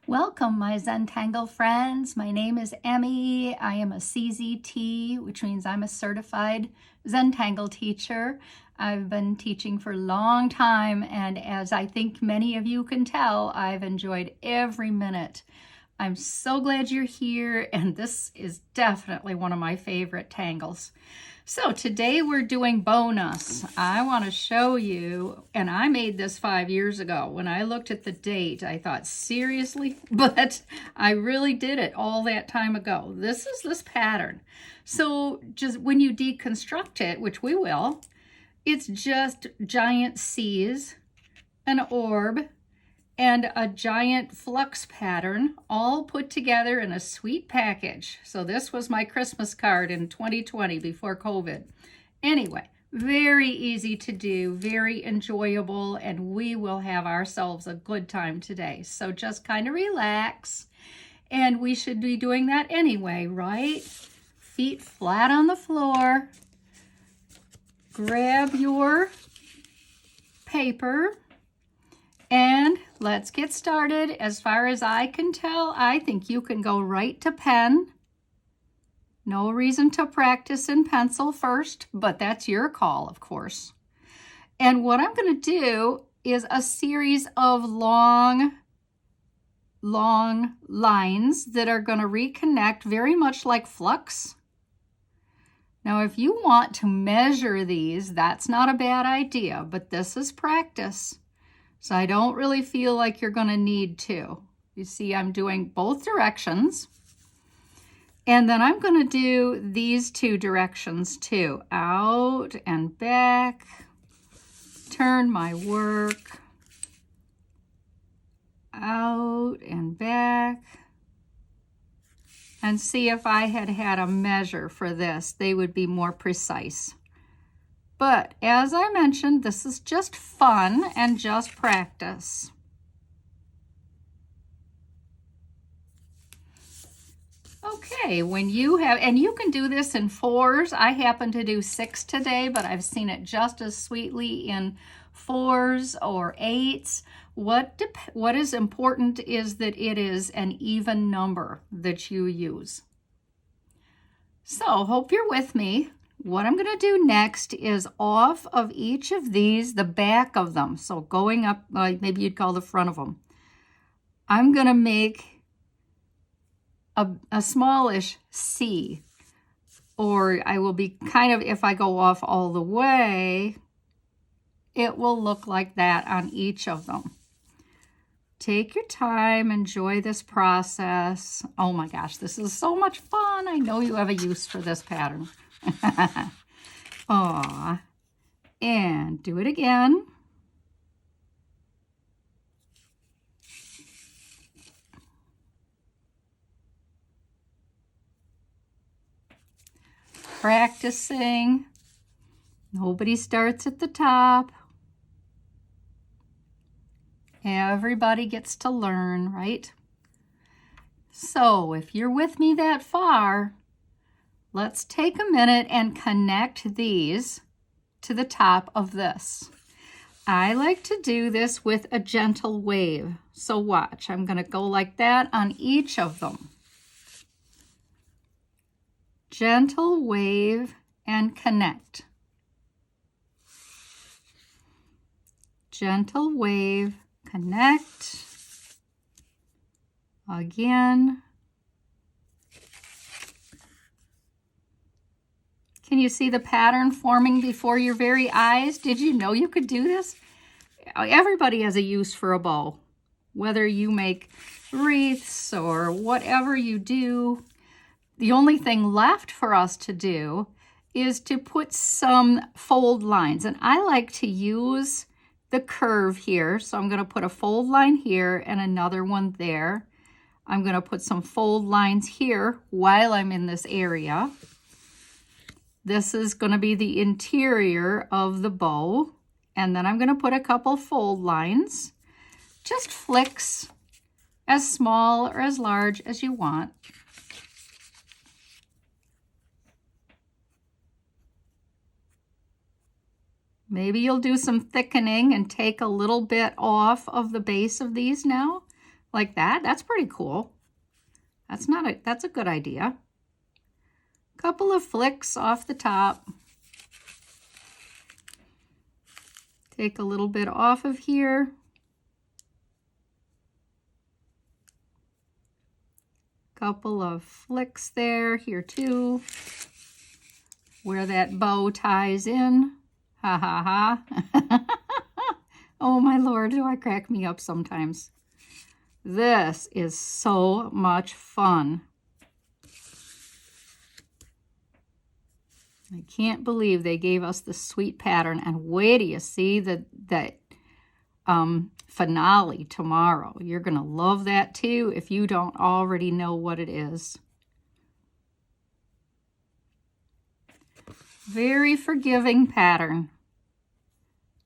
Welcome, my Zentangle friends. My name is Emmy. I am a CZT, which means I'm a certified Zentangle teacher. I've been teaching for a long time, and as I think many of you can tell, I've enjoyed every minute. I'm so glad you're here, and this is definitely one of my favorite tangles. So today we're doing Bownus. I want to show you, and I made this 5 years ago. When I looked at the date, I thought, seriously? But I really did it all that time ago. This is this pattern. So just when you deconstruct it, which we will, it's just giant C's, an orb, and a giant flux pattern all put together in a sweet package. So this was my Christmas card in 2020 before COVID. Anyway, very easy to do, very enjoyable, and we will have ourselves a good time today. So just kind of relax, and we should be doing that anyway, right? Feet flat on the floor. Grab your paper. And let's get started. As far as I can tell, I think you can go right to pen. No reason to practice in pencil first, but that's your call, of course. And what I'm going to do is a series of long lines that are going to reconnect very much like flux. Now, if you want to measure these, that's not a bad idea, but this is practice. So I don't really feel like you're going to need to. You see, I'm doing both directions. And then I'm going to do these two directions too. Out and back. Turn my work. Out and back. And see, if I had had a measure for this, they would be more precise. But as I mentioned, this is just fun and just practice. Okay, when you have, and you can do this in 4s. I happen to do 6 today, but I've seen it just as sweetly in 4s or 8s. What is important is that it is an even number that you use. So, hope you're with me. What I'm going to do next is off of each of these, the back of them, so going up, maybe you'd call the front of them, I'm going to make a smallish C, or I will be kind of, if I go off all the way, it will look like that on each of them. Take your time, enjoy this process. Oh my gosh, this is so much fun. I know you have a use for this pattern. Aw. And do it again. Practicing. Nobody starts at the top. Everybody gets to learn, right? So if you're with me that far, let's take a minute and connect these to the top of this. I like to do this with a gentle wave. So watch, I'm going to go like that on each of them. Gentle wave and connect. Gentle wave, connect. Again. Can you see the pattern forming before your very eyes? Did you know you could do this? Everybody has a use for a bow. Whether you make wreaths or whatever you do, the only thing left for us to do is to put some fold lines. And I like to use the curve here. So I'm going to put a fold line here and another one there. I'm going to put some fold lines here while I'm in this area. This is going to be the interior of the bow. And then I'm going to put a couple fold lines. Just flicks as small or as large as you want. Maybe you'll do some thickening and take a little bit off of the base of these now. like that. That's pretty cool. That's a good idea. Couple of flicks off the top. Take a little bit off of here. Couple of flicks there, here too, where that bow ties in. Ha ha ha. Oh my Lord, do I crack me up sometimes. This is so much fun. I can't believe they gave us the sweet pattern, and wait till you see the finale tomorrow. You're gonna love that too if you don't already know what it is. Very forgiving pattern.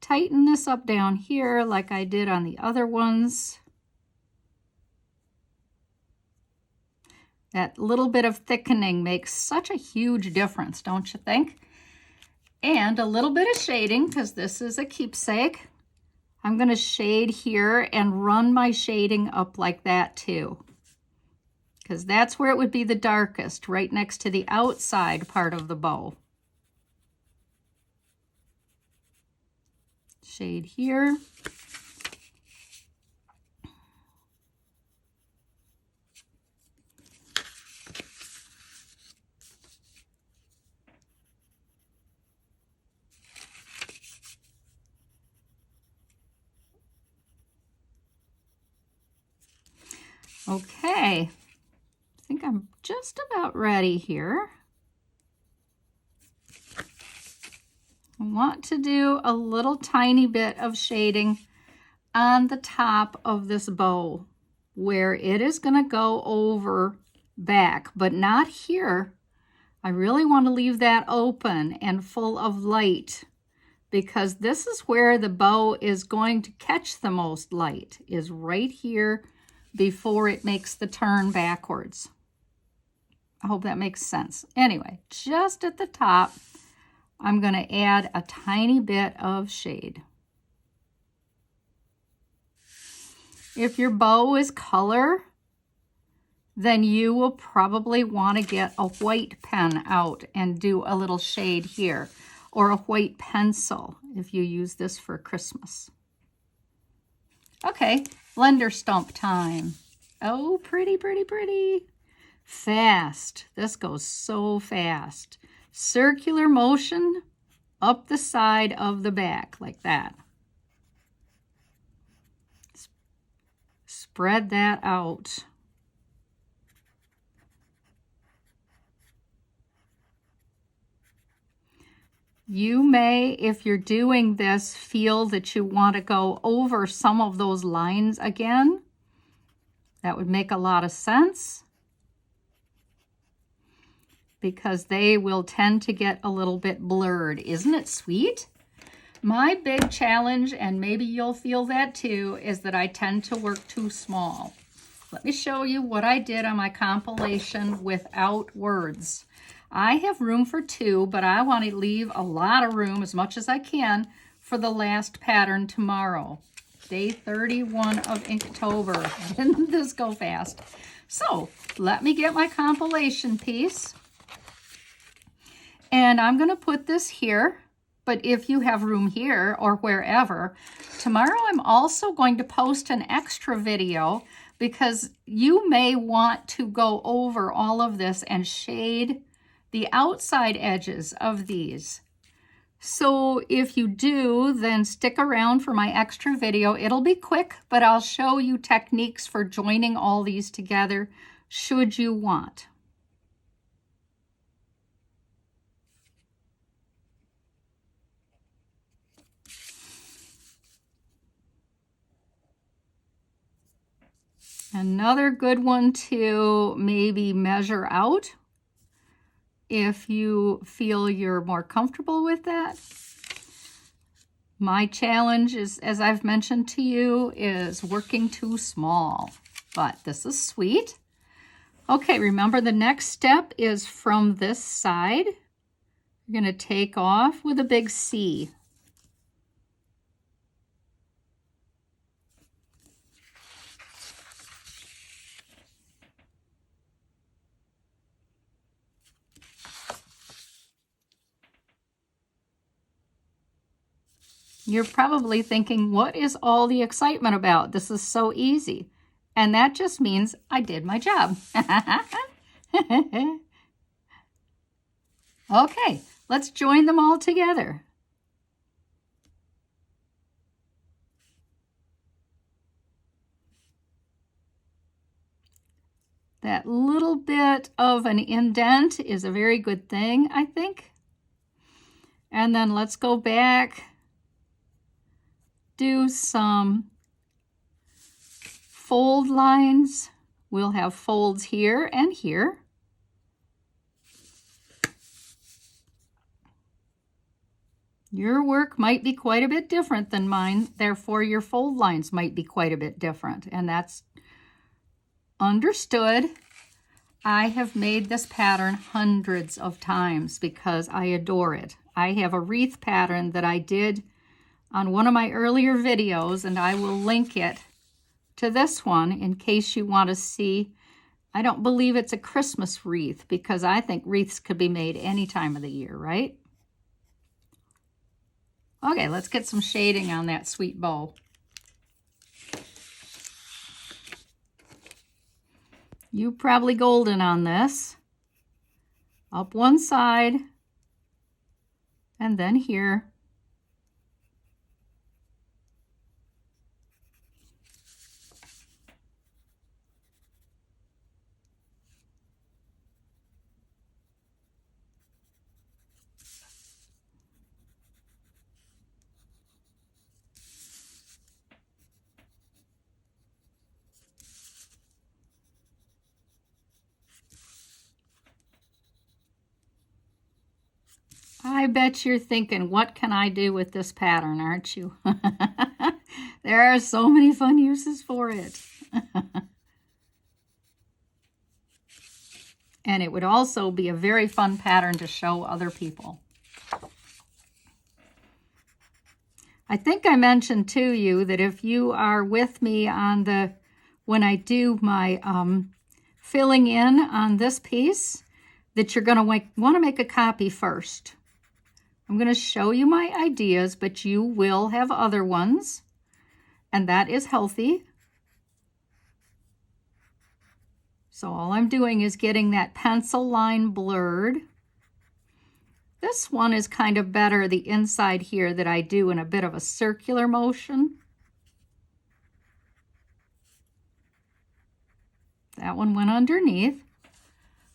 Tighten this up down here like I did on the other ones. That little bit of thickening makes such a huge difference, don't you think? And a little bit of shading, because this is a keepsake. I'm going to shade here and run my shading up like that too, because that's where it would be the darkest, right next to the outside part of the bow. Shade here. Okay, I think I'm just about ready here. I want to do a little tiny bit of shading on the top of this bow where it is going to go over back, but not here. I really want to leave that open and full of light, because this is where the bow is going to catch the most light, is right here before it makes the turn backwards. I hope that makes sense. Anyway, just at the top, I'm going to add a tiny bit of shade. If your bow is color, then you will probably want to get a white pen out and do a little shade here, or a white pencil if you use this for Christmas. Okay, blender stump time. Oh, pretty, pretty, pretty. Fast. This goes so fast. Circular motion up the side of the back like that. Spread that out. You may, if you're doing this, feel that you want to go over some of those lines again. That would make a lot of sense, because they will tend to get a little bit blurred. Isn't it sweet? My big challenge, and maybe you'll feel that too, is that I tend to work too small. Let me show you what I did on my compilation without words. I have room for 2, but I want to leave a lot of room, as much as I can, for the last pattern tomorrow. Day 31 of Inktober. Didn't this go fast? So let me get my compilation piece. And I'm going to put this here, but if you have room here or wherever, tomorrow I'm also going to post an extra video, because you may want to go over all of this and shade the outside edges of these. So if you do, then stick around for my extra video. It'll be quick, but I'll show you techniques for joining all these together should you want. Another good one to maybe measure out if you feel you're more comfortable with that. My challenge is, as I've mentioned to you, is working too small, but this is sweet. Okay, remember the next step is from this side. You're going to take off with a big C. You're probably thinking, what is all the excitement about? This is so easy. And that just means I did my job. Okay, let's join them all together. That little bit of an indent is a very good thing, I think. And then let's go back, do some fold lines. We'll have folds here and here. Your work might be quite a bit different than mine, therefore your fold lines might be quite a bit different, and that's understood. I have made this pattern hundreds of times because I adore it. I have a wreath pattern that I did on one of my earlier videos, and I will link it to this one in case you want to see. I don't believe it's a Christmas wreath because I think wreaths could be made any time of the year, right? Okay, let's get some shading on that sweet bow. You probably golden on this. Up one side, and then here. I bet you're thinking, what can I do with this pattern, aren't you? There are so many fun uses for it. And it would also be a very fun pattern to show other people. I think I mentioned to you that if you are with me on when I do my filling in on this piece, that you're going to want to make a copy first. I'm going to show you my ideas, but you will have other ones, and that is healthy. So all I'm doing is getting that pencil line blurred. This one is kind of better, the inside here, that I do in a bit of a circular motion. That one went underneath.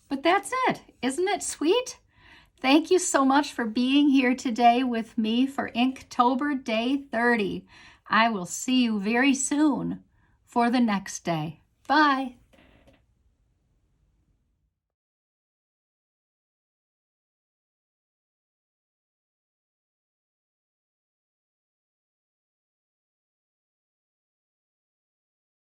But that's it. Isn't it sweet? Thank you so much for being here today with me for Inktober Day 30. I will see you very soon for the next day. Bye.